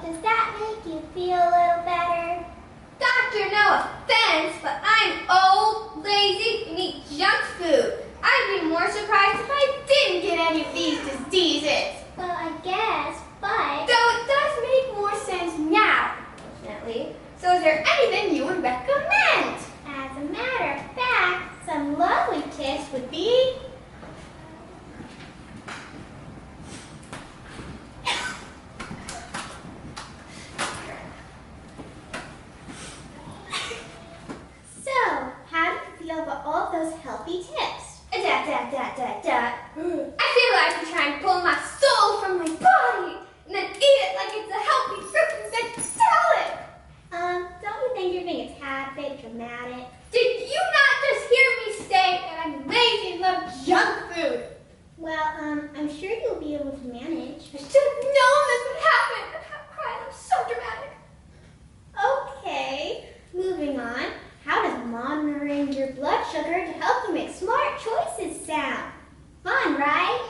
Does that make you feel a little better? Doctor, no offense, but I'm old, lazy, and eat junk food. I'd be more surprised if I didn't get any of these diseases. Well, I guess, but... Though it does make more sense now, unfortunately. So is there anything you would recommend? As a matter of fact, some lovely tips would be... So, how do you feel about all those healthy tips? I feel like I'm trying to pull my soul from my body and then eat it like it's a healthy fruit and veg salad. Don't you think you're being a tad bit dramatic? Did you not just hear me say that I'm lazy and love junk food? Well, I'm sure you'll be able to manage. I should have known this would happen. I'm crying. I'm so dramatic. Okay, moving on. How does monitoring your blood sugar to help you make smart choices sound? Fun, right?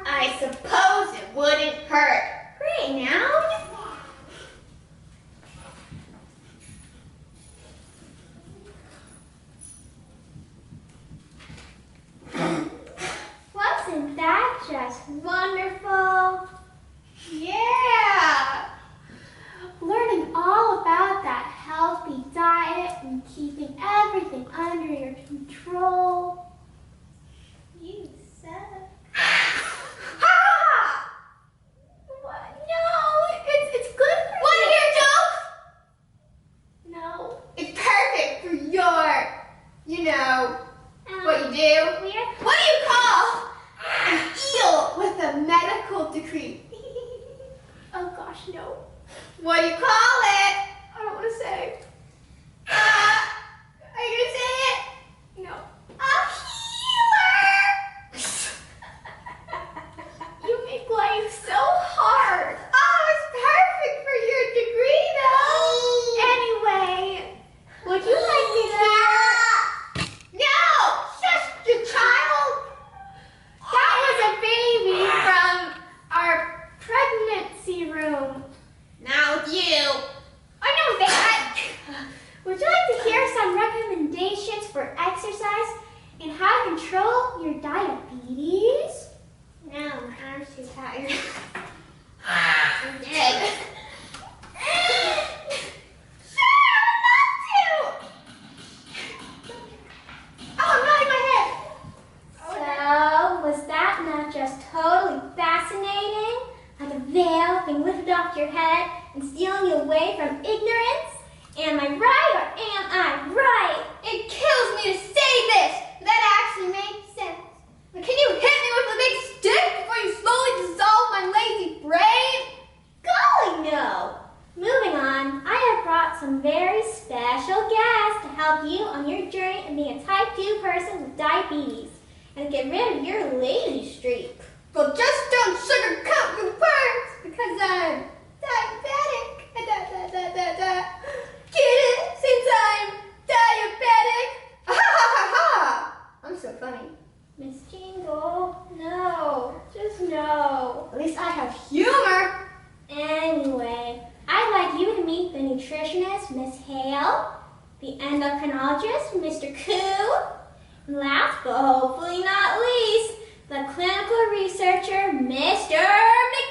I suppose it wouldn't hurt. Great, now. Wasn't that just wonderful? Yeah. Learning all about that healthy diet and keeping everything under your control. You suck. What? No, it's good for you. Want to hear a joke? No. It's perfect for your, what you do. What do you call an eel with a medical degree? Oh gosh, no. What do you call it? I don't want to say. Are you going to say it? No. A healer. You make life so hard. Oh, it's perfect for your degree, though. Anyway, would you like to hear? No! Shush, you child! That was a baby from our pregnancy room. Now with you. I know that. Would you like to hear some recommendations for exercise and how to control your diabetes? No, my arm's too tired. I'm dead. So, was that not just totally fascinating? Like a veil being lifted off your head and stealing you away from ignorance? Am I right or am I right? It kills me to say this. That actually makes sense. But can you hit me with a big stick before you slowly dissolve my lazy brain? Golly, no. Moving on, I have brought some very special guests to help you on your journey of being a type 2 person with diabetes and get rid of your lazy streak. Well, just don't sugarcoat your words because I'm diabetic. Get it? Since I'm diabetic. Ha ha ha ha! I'm so funny. Miss Jingle, no, just no. At least I have humor. Anyway, I'd like you to meet the nutritionist, Miss Hale, the endocrinologist, Mr. Koo, and last but hopefully not least, the clinical researcher, Mr. McDonald.